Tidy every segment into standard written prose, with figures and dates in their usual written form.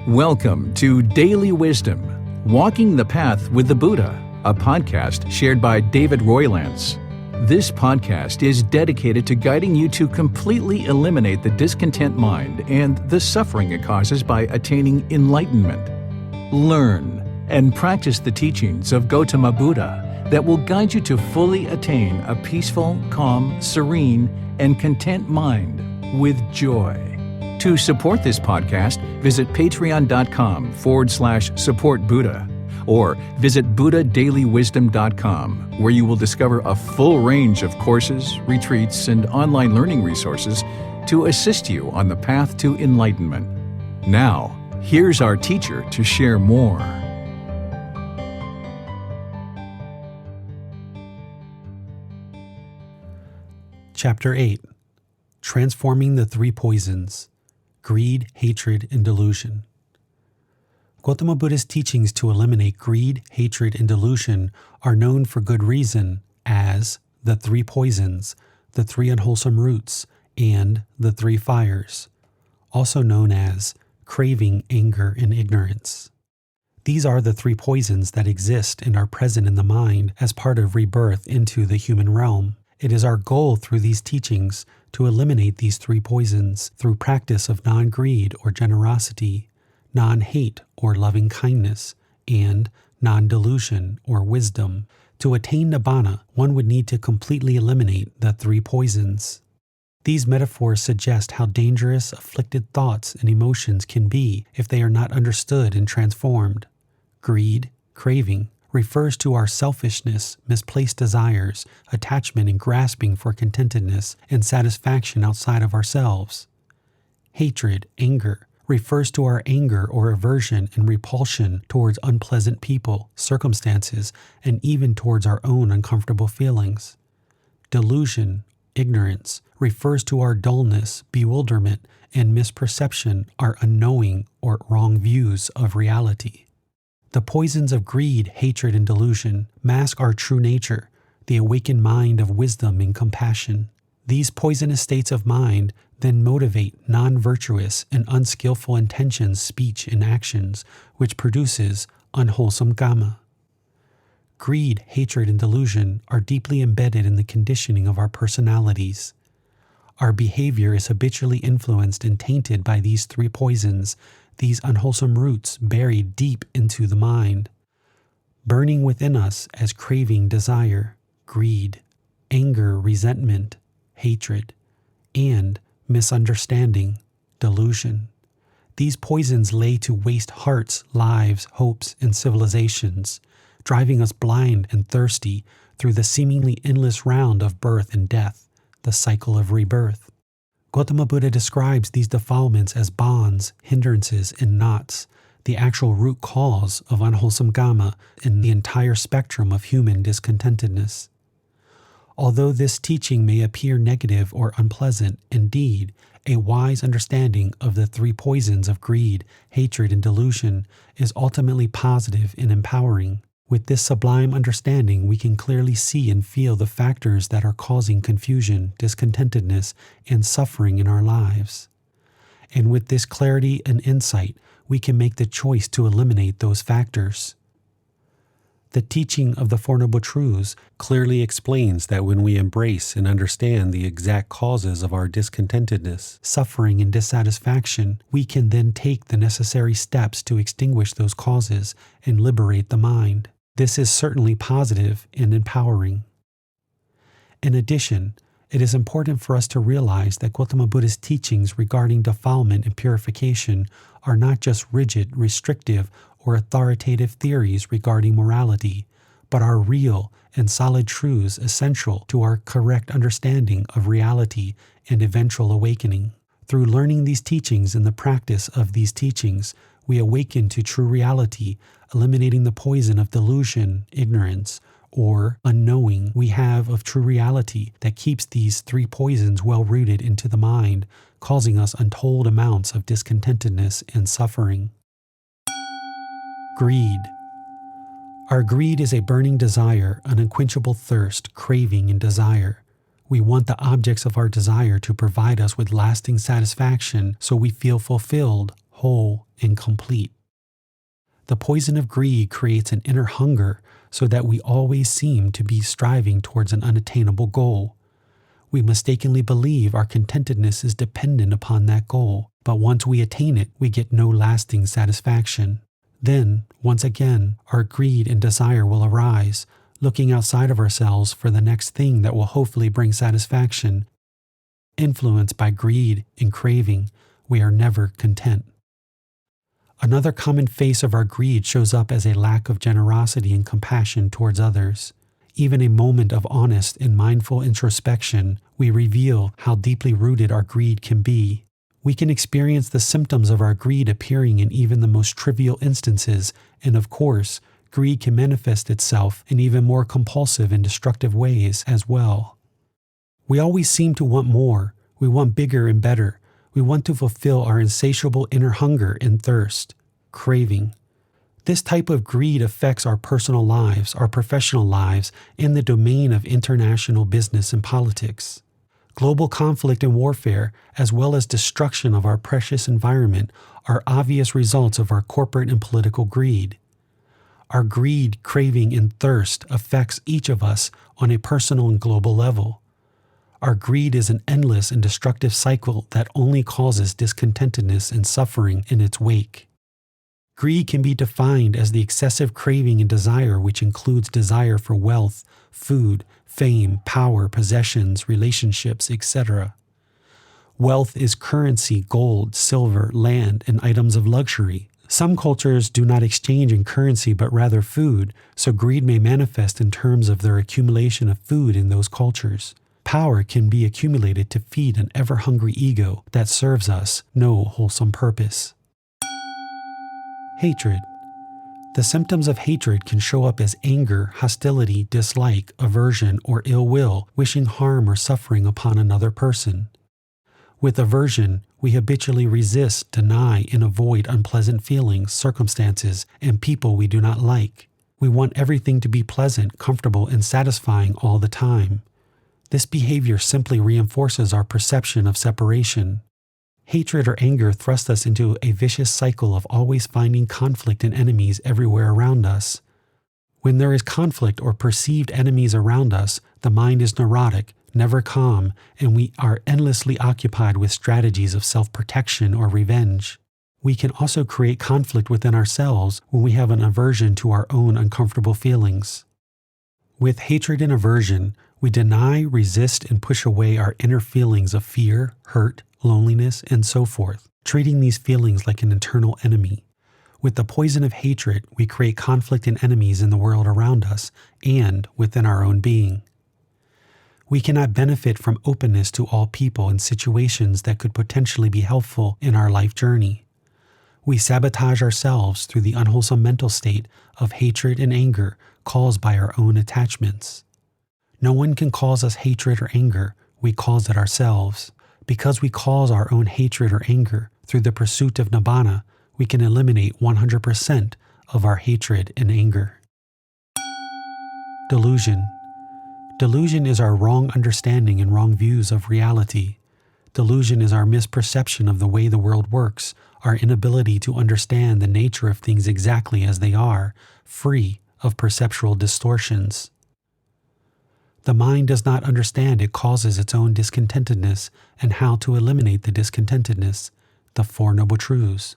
Welcome to Daily Wisdom, Walking the Path with the Buddha, a podcast shared by David Roylance. This podcast is dedicated to guiding you to completely eliminate the discontent mind and the suffering it causes by attaining enlightenment. Learn and practice the teachings of Gotama Buddha that will guide you to fully attain a peaceful, calm, serene, and content mind with joy. To support this podcast, visit patreon.com/support Buddha or visit buddhadailywisdom.com, where you will discover a full range of courses, retreats, and online learning resources to assist you on the path to enlightenment. Now, here's our teacher to share more. Chapter 8. Transforming the Three Poisons: Greed, Hatred, and Delusion. Gotama Buddha's teachings to eliminate greed, hatred, and delusion are known for good reason as the three poisons, the three unwholesome roots, and the three fires, also known as craving, anger, and ignorance. These are the three poisons that exist and are present in the mind as part of rebirth into the human realm. It is our goal through these teachings to eliminate these three poisons through practice of non-greed or generosity, non-hate or loving kindness, and non-delusion or wisdom. To attain Nibbana, one would need to completely eliminate the three poisons. These metaphors suggest how dangerous afflicted thoughts and emotions can be if they are not understood and transformed. Greed, craving, refers to our selfishness, misplaced desires, attachment and grasping for contentedness and satisfaction outside of ourselves. Hatred, anger, refers to our anger or aversion and repulsion towards unpleasant people, circumstances, and even towards our own uncomfortable feelings. Delusion, ignorance, refers to our dullness, bewilderment, and misperception, our unknowing or wrong views of reality. The poisons of greed, hatred, and delusion mask our true nature, the awakened mind of wisdom and compassion. These poisonous states of mind then motivate non-virtuous and unskillful intentions, speech, and actions, which produces unwholesome kamma. Greed, hatred, and delusion are deeply embedded in the conditioning of our personalities. Our behavior is habitually influenced and tainted by these three poisons, these unwholesome roots buried deep into the mind, burning within us as craving, desire, greed, anger, resentment, hatred, and misunderstanding, delusion. These poisons lay to waste hearts, lives, hopes, and civilizations, driving us blind and thirsty through the seemingly endless round of birth and death, the cycle of rebirth. Gotama Buddha describes these defilements as bonds, hindrances, and knots, the actual root cause of unwholesome kamma in the entire spectrum of human discontentedness. Although this teaching may appear negative or unpleasant, indeed, a wise understanding of the three poisons of greed, hatred, and delusion is ultimately positive and empowering. With this sublime understanding, we can clearly see and feel the factors that are causing confusion, discontentedness, and suffering in our lives. And with this clarity and insight, we can make the choice to eliminate those factors. The teaching of the Four Noble Truths clearly explains that when we embrace and understand the exact causes of our discontentedness, suffering, and dissatisfaction, we can then take the necessary steps to extinguish those causes and liberate the mind. This is certainly positive and empowering. In addition, it is important for us to realize that Gotama Buddha's teachings regarding defilement and purification are not just rigid, restrictive, or authoritative theories regarding morality, but are real and solid truths essential to our correct understanding of reality and eventual awakening. Through learning these teachings and the practice of these teachings, we awaken to true reality, eliminating the poison of delusion, ignorance, or unknowing we have of true reality that keeps these three poisons well rooted into the mind, causing us untold amounts of discontentedness and suffering. Greed. Our greed is a burning desire, an unquenchable thirst, craving, and desire. We want the objects of our desire to provide us with lasting satisfaction so we feel fulfilled, whole, and complete. The poison of greed creates an inner hunger so that we always seem to be striving towards an unattainable goal. We mistakenly believe our contentedness is dependent upon that goal, but once we attain it, we get no lasting satisfaction. Then, once again, our greed and desire will arise, looking outside of ourselves for the next thing that will hopefully bring satisfaction. Influenced by greed and craving, we are never content. Another common face of our greed shows up as a lack of generosity and compassion towards others. Even a moment of honest and mindful introspection, we reveal how deeply rooted our greed can be. We can experience the symptoms of our greed appearing in even the most trivial instances, and of course, greed can manifest itself in even more compulsive and destructive ways as well. We always seem to want more. We want bigger and better. We want to fulfill our insatiable inner hunger and thirst, craving. This type of greed affects our personal lives, our professional lives, and the domain of international business and politics. Global conflict and warfare, as well as destruction of our precious environment, are obvious results of our corporate and political greed. Our greed, craving, and thirst affects each of us on a personal and global level. Our greed is an endless and destructive cycle that only causes discontentedness and suffering in its wake. Greed can be defined as the excessive craving and desire which includes desire for wealth, food, fame, power, possessions, relationships, etc. Wealth is currency, gold, silver, land, and items of luxury. Some cultures do not exchange in currency but rather food, so greed may manifest in terms of their accumulation of food in those cultures. Power can be accumulated to feed an ever-hungry ego that serves us no wholesome purpose. Hatred. The symptoms of hatred can show up as anger, hostility, dislike, aversion, or ill will, wishing harm or suffering upon another person. With aversion, we habitually resist, deny, and avoid unpleasant feelings, circumstances, and people we do not like. We want everything to be pleasant, comfortable, and satisfying all the time. This behavior simply reinforces our perception of separation. Hatred or anger thrusts us into a vicious cycle of always finding conflict and enemies everywhere around us. When there is conflict or perceived enemies around us, the mind is neurotic, never calm, and we are endlessly occupied with strategies of self-protection or revenge. We can also create conflict within ourselves when we have an aversion to our own uncomfortable feelings. With hatred and aversion, we deny, resist, and push away our inner feelings of fear, hurt, loneliness, and so forth, treating these feelings like an internal enemy. With the poison of hatred, we create conflict and enemies in the world around us and within our own being. We cannot benefit from openness to all people and situations that could potentially be helpful in our life journey. We sabotage ourselves through the unwholesome mental state of hatred and anger caused by our own attachments. No one can cause us hatred or anger, we cause it ourselves. Because we cause our own hatred or anger through the pursuit of Nibbana, we can eliminate 100% of our hatred and anger. Delusion. Delusion is our wrong understanding and wrong views of reality. Delusion is our misperception of the way the world works, our inability to understand the nature of things exactly as they are, free of perceptual distortions. The mind does not understand it causes its own discontentedness and how to eliminate the discontentedness, the Four Noble Truths,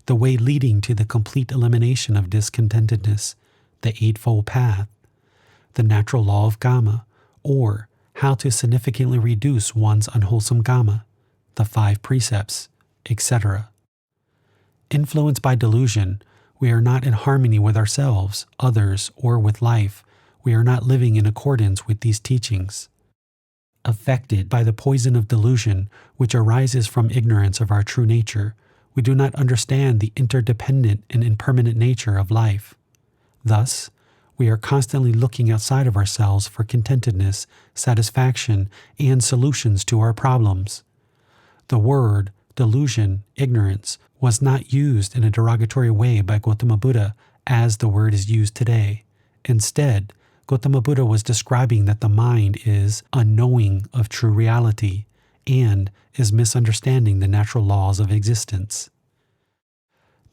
the way leading to the complete elimination of discontentedness, the Eightfold Path, the natural law of Gama, or how to significantly reduce one's unwholesome Gama, the 5 precepts, etc. Influenced by delusion, we are not in harmony with ourselves, others, or with life. We are not living in accordance with these teachings. Affected by the poison of delusion, which arises from ignorance of our true nature, we do not understand the interdependent and impermanent nature of life. Thus, we are constantly looking outside of ourselves for contentedness, satisfaction, and solutions to our problems. The word, delusion, ignorance, was not used in a derogatory way by Gotama Buddha as the word is used today. Instead, Gotama Buddha was describing that the mind is unknowing of true reality and is misunderstanding the natural laws of existence.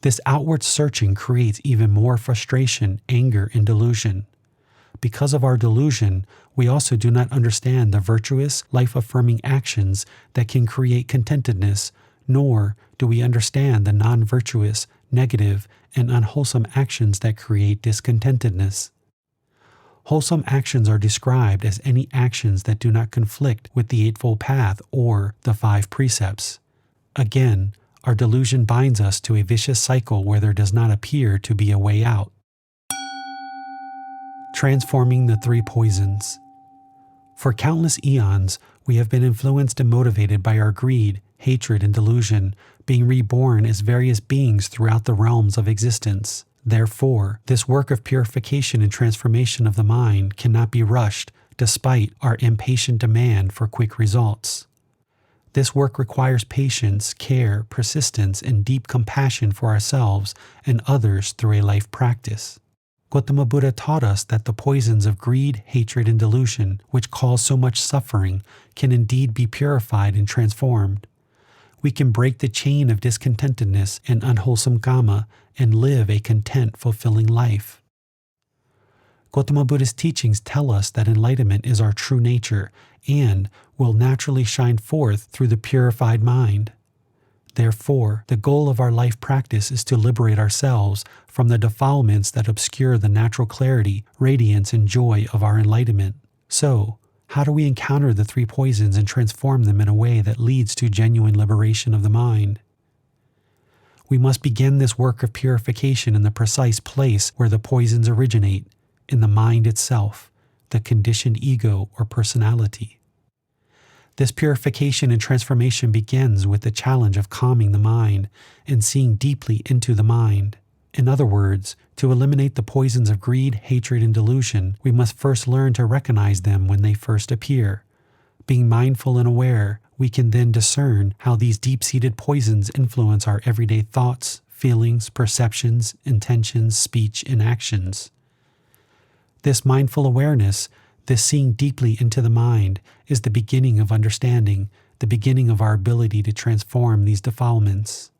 This outward searching creates even more frustration, anger, and delusion. Because of our delusion, we also do not understand the virtuous, life-affirming actions that can create contentedness, nor do we understand the non-virtuous, negative, and unwholesome actions that create discontentedness. Wholesome actions are described as any actions that do not conflict with the Eightfold Path or the 5 precepts. Again, our delusion binds us to a vicious cycle where there does not appear to be a way out. Transforming the 3 poisons. For countless eons, we have been influenced and motivated by our greed, hatred, and delusion, being reborn as various beings throughout the realms of existence. Therefore, this work of purification and transformation of the mind cannot be rushed despite our impatient demand for quick results. This work requires patience, care, persistence, and deep compassion for ourselves and others through a life practice. Gotama Buddha taught us that the poisons of greed, hatred, and delusion, which cause so much suffering, can indeed be purified and transformed. We can break the chain of discontentedness and unwholesome kama and live a content, fulfilling life. Gotama Buddha's teachings tell us that enlightenment is our true nature and will naturally shine forth through the purified mind. Therefore, the goal of our life practice is to liberate ourselves from the defilements that obscure the natural clarity, radiance, and joy of our enlightenment. So, how do we encounter the 3 poisons and transform them in a way that leads to genuine liberation of the mind? We must begin this work of purification in the precise place where the poisons originate, in the mind itself, the conditioned ego or personality. This purification and transformation begins with the challenge of calming the mind and seeing deeply into the mind. In other words, to eliminate the poisons of greed, hatred, and delusion, we must first learn to recognize them when they first appear. Being mindful and aware, we can then discern how these deep-seated poisons influence our everyday thoughts, feelings, perceptions, intentions, speech, and actions. This mindful awareness, this seeing deeply into the mind, is the beginning of understanding, the beginning of our ability to transform these defilements.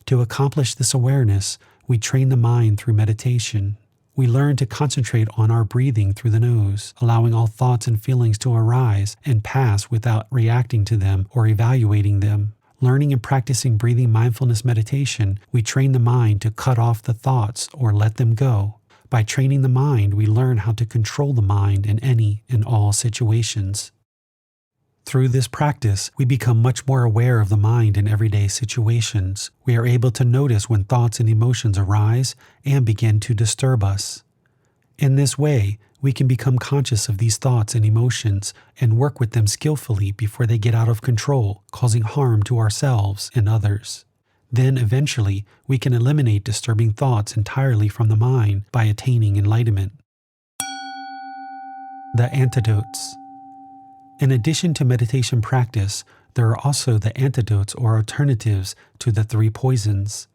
To accomplish this awareness, we train the mind through meditation. We learn to concentrate on our breathing through the nose, allowing all thoughts and feelings to arise and pass without reacting to them or evaluating them. Learning and practicing breathing mindfulness meditation, we train the mind to cut off the thoughts or let them go. By training the mind, we learn how to control the mind in any and all situations. Through this practice, we become much more aware of the mind in everyday situations. We are able to notice when thoughts and emotions arise and begin to disturb us. In this way, we can become conscious of these thoughts and emotions and work with them skillfully before they get out of control, causing harm to ourselves and others. Then eventually, we can eliminate disturbing thoughts entirely from the mind by attaining enlightenment. The antidotes. In addition to meditation practice, there are also the antidotes or alternatives to the 3 poisons.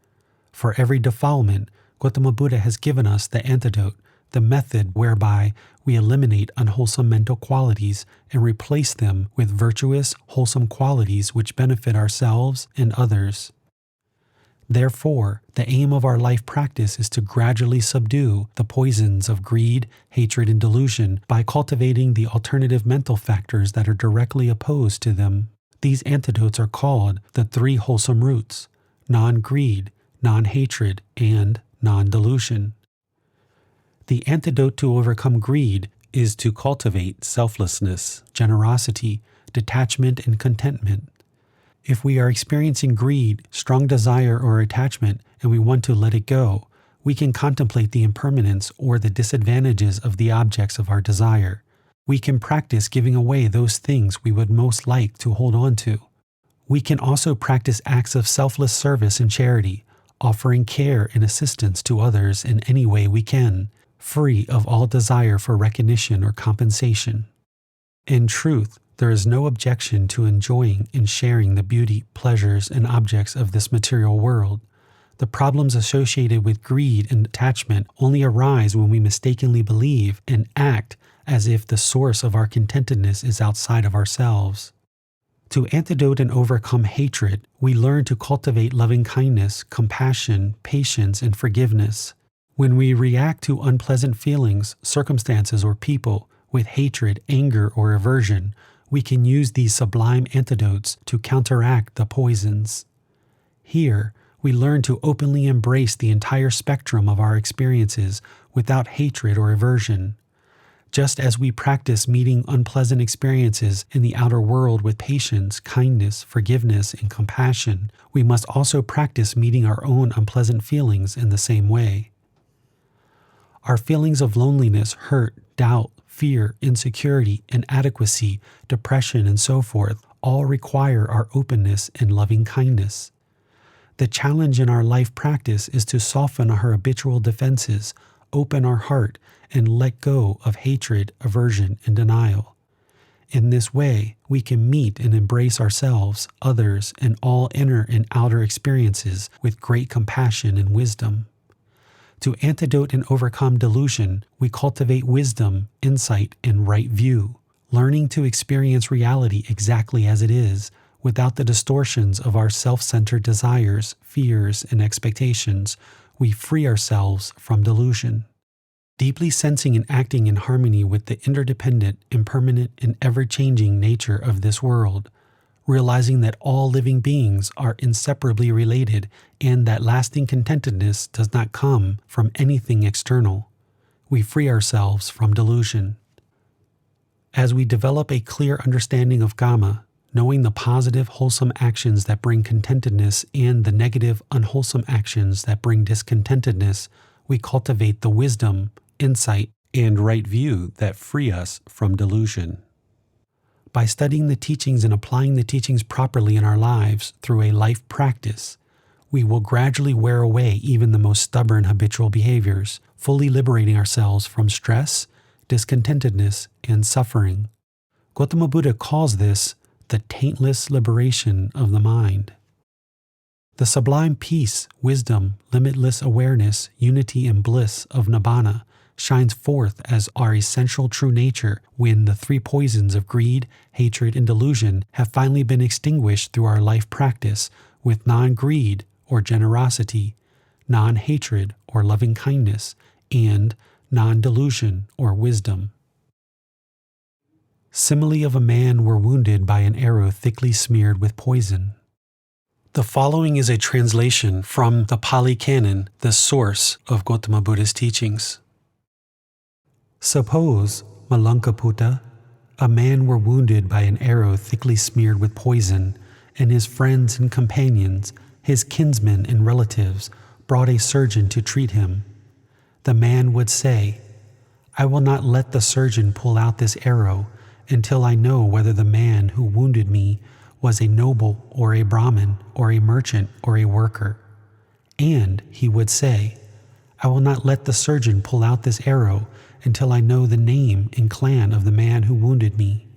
For every defilement, Gotama Buddha has given us the antidote, the method whereby we eliminate unwholesome mental qualities and replace them with virtuous, wholesome qualities which benefit ourselves and others. Therefore, the aim of our life practice is to gradually subdue the poisons of greed, hatred, and delusion by cultivating the alternative mental factors that are directly opposed to them. These antidotes are called the 3 wholesome roots: non-greed, non-hatred, and non-delusion. The antidote to overcome greed is to cultivate selflessness, generosity, detachment, and contentment. If we are experiencing greed, strong desire, or attachment, and we want to let it go, we can contemplate the impermanence or the disadvantages of the objects of our desire. We can practice giving away those things we would most like to hold on to. We can also practice acts of selfless service and charity, offering care and assistance to others in any way we can, free of all desire for recognition or compensation. In truth, there is no objection to enjoying and sharing the beauty, pleasures, and objects of this material world. The problems associated with greed and attachment only arise when we mistakenly believe and act as if the source of our contentedness is outside of ourselves. To antidote and overcome hatred, we learn to cultivate loving kindness, compassion, patience, and forgiveness. When we react to unpleasant feelings, circumstances, or people with hatred, anger, or aversion, we can use these sublime antidotes to counteract the poisons. Here, we learn to openly embrace the entire spectrum of our experiences without hatred or aversion. Just as we practice meeting unpleasant experiences in the outer world with patience, kindness, forgiveness, and compassion, we must also practice meeting our own unpleasant feelings in the same way. Our feelings of loneliness, hurt, doubt, fear, insecurity, inadequacy, depression, and so forth all require our openness and loving kindness. The challenge in our life practice is to soften our habitual defenses, open our heart, and let go of hatred, aversion, and denial. In this way, we can meet and embrace ourselves, others, and all inner and outer experiences with great compassion and wisdom. To antidote and overcome delusion, we cultivate wisdom, insight, and right view, learning to experience reality exactly as it is, without the distortions of our self-centered desires, fears, and expectations. We free ourselves from delusion. Deeply sensing and acting in harmony with the interdependent, impermanent, and ever-changing nature of this world, realizing that all living beings are inseparably related and that lasting contentedness does not come from anything external, we free ourselves from delusion. As we develop a clear understanding of Kama, knowing the positive, wholesome actions that bring contentedness and the negative, unwholesome actions that bring discontentedness, we cultivate the wisdom, insight, and right view that free us from delusion. By studying the teachings and applying the teachings properly in our lives through a life practice, we will gradually wear away even the most stubborn habitual behaviors, fully liberating ourselves from stress, discontentedness, and suffering. Gotama Buddha calls this the taintless liberation of the mind. The sublime peace, wisdom, limitless awareness, unity, and bliss of Nibbana shines forth as our essential true nature when the three poisons of greed, hatred, and delusion have finally been extinguished through our life practice with non-greed or generosity, non-hatred or loving kindness, and non-delusion or wisdom. Simile of a man were wounded by an arrow thickly smeared with poison. The following is a translation from the Pali Canon, the source of Gotama Buddha's teachings. Suppose, Malankaputta, a man were wounded by an arrow thickly smeared with poison, and his friends and companions, his kinsmen and relatives, brought a surgeon to treat him. The man would say, "I will not let the surgeon pull out this arrow until I know whether the man who wounded me was a noble or a Brahmin or a merchant or a worker." And he would say, "I will not let the surgeon pull out this arrow until I know the name and clan of the man who wounded me,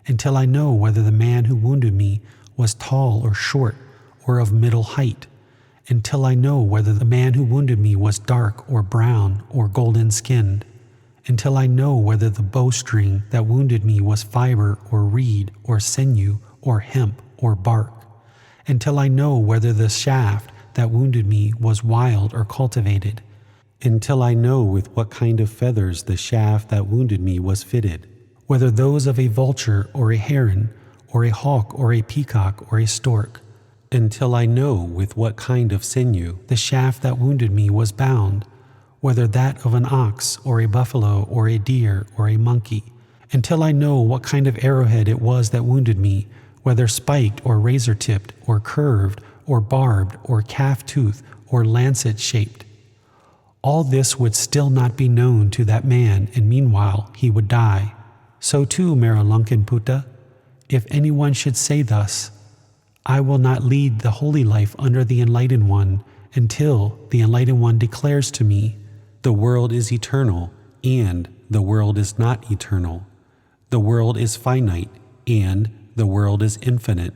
until I know whether the man who wounded me was tall or short or of middle height, until I know whether the man who wounded me was dark or brown or golden-skinned, until I know whether the bowstring that wounded me was fiber or reed or sinew or hemp or bark, until I know whether the shaft that wounded me was wild or cultivated, until I know with what kind of feathers the shaft that wounded me was fitted, whether those of a vulture or a heron or a hawk or a peacock or a stork, until I know with what kind of sinew the shaft that wounded me was bound, whether that of an ox or a buffalo or a deer or a monkey, until I know what kind of arrowhead it was that wounded me, whether spiked or razor-tipped or curved or barbed or calf-tooth or lancet-shaped. All this would still not be known to that man, and meanwhile he would die. So too, Malankaputta, if anyone should say thus, "I will not lead the holy life under the Enlightened One until the Enlightened One declares to me, the world is eternal and the world is not eternal. The world is finite and the world is infinite.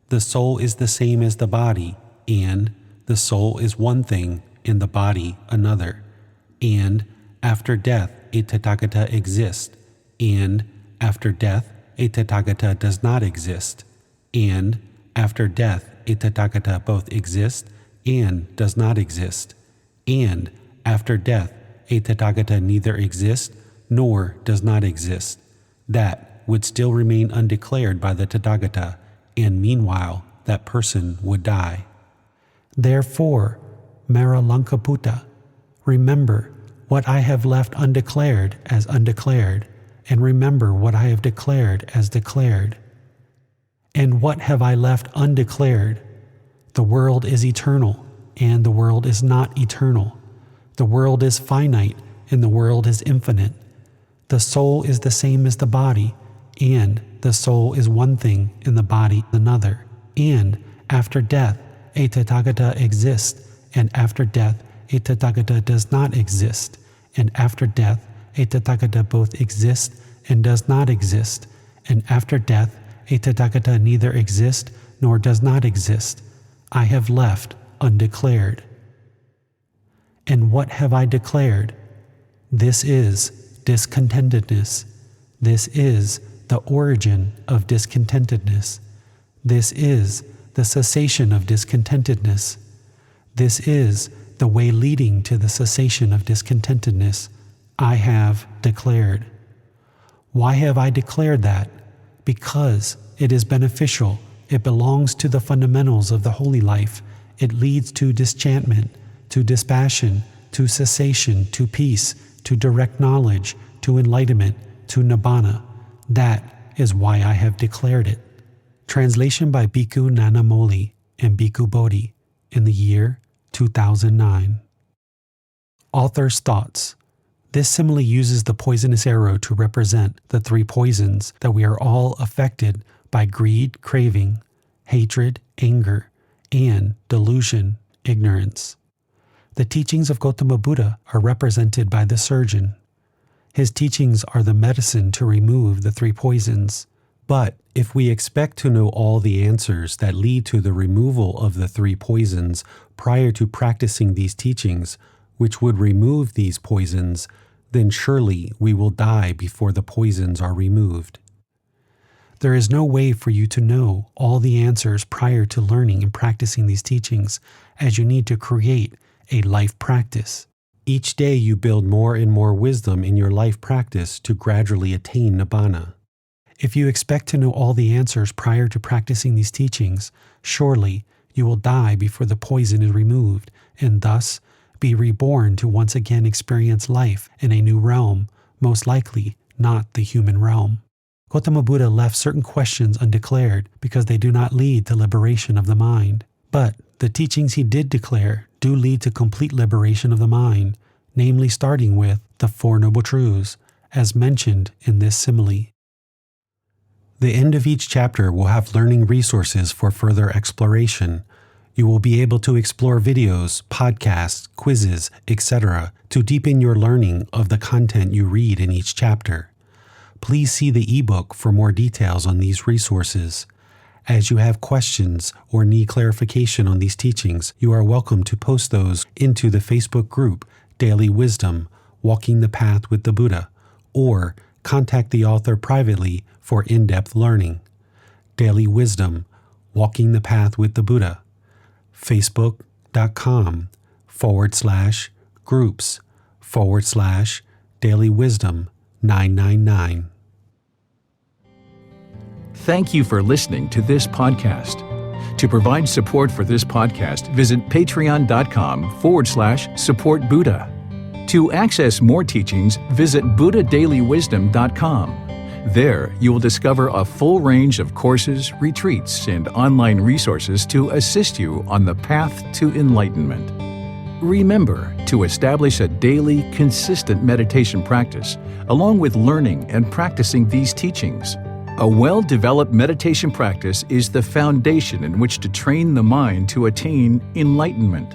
The soul is the same as the body, and the soul is one thing and the body another. And after death a Tathagata exists, and after death a Tathagata does not exist. and after death a Tathagata both exists and does not exist, and after death a Tathagata neither exists nor does not exist, that would still remain undeclared by the Tathagata, and meanwhile that person would die. Therefore, Maralankaputta, remember what I have left undeclared as undeclared, and remember what I have declared as declared. And what have I left undeclared? The world is eternal, and the world is not eternal. The world is finite, and the world is infinite. The soul is the same as the body, and the soul is one thing and the body another. And after death, a Tathagata exists, and after death, a Tathagata does not exist, and after death, a Tathagata both exists and does not exist, and after death, a Tathagata neither exists nor does not exist. I have left undeclared. And what have I declared? This is discontentedness. This is the origin of discontentedness. This is the cessation of discontentedness. This is the way leading to the cessation of discontentedness. I have declared. Why have I declared that? Because it is beneficial. It belongs to the fundamentals of the holy life. It leads to disenchantment, to dispassion, to cessation, to peace, to direct knowledge, to enlightenment, to Nibbana. That is why I have declared it. Translation by Bhikkhu Nanamoli and Bhikkhu Bodhi in the year 2009. Author's thoughts. This simile uses the poisonous arrow to represent the three poisons that we are all affected by: greed, craving, hatred, anger, and delusion, ignorance. The teachings of Gotama Buddha are represented by the surgeon. His teachings are the medicine to remove the three poisons. But if we expect to know all the answers that lead to the removal of the three poisons prior to practicing these teachings, which would remove these poisons, then surely we will die before the poisons are removed. There is no way for you to know all the answers prior to learning and practicing these teachings, as you need to create a life practice. Each day you build more and more wisdom in your life practice to gradually attain Nibbana. If you expect to know all the answers prior to practicing these teachings, surely you will die before the poison is removed, and thus be reborn to once again experience life in a new realm, most likely not the human realm. Gotama Buddha left certain questions undeclared because they do not lead to liberation of the mind. But the teachings he did declare do lead to complete liberation of the mind, namely starting with the Four Noble Truths, as mentioned in this simile. The end of each chapter will have learning resources for further exploration. You will be able to explore videos, podcasts, quizzes, etc. to deepen your learning of the content you read in each chapter. Please see the ebook for more details on these resources. As you have questions or need clarification on these teachings, you are welcome to post those into the Facebook group Daily Wisdom, Walking the Path with the Buddha, or contact the author privately for in-depth learning. Daily Wisdom, Walking the Path with the Buddha. Facebook.com/groups/Daily Wisdom 999. Thank you for listening to this podcast. To provide support for this podcast, visit patreon.com/support Buddha. To access more teachings, visit buddhadailywisdom.com. There, you will discover a full range of courses, retreats, and online resources to assist you on the path to enlightenment. Remember to establish a daily, consistent meditation practice, along with learning and practicing these teachings. A well-developed meditation practice is the foundation in which to train the mind to attain enlightenment.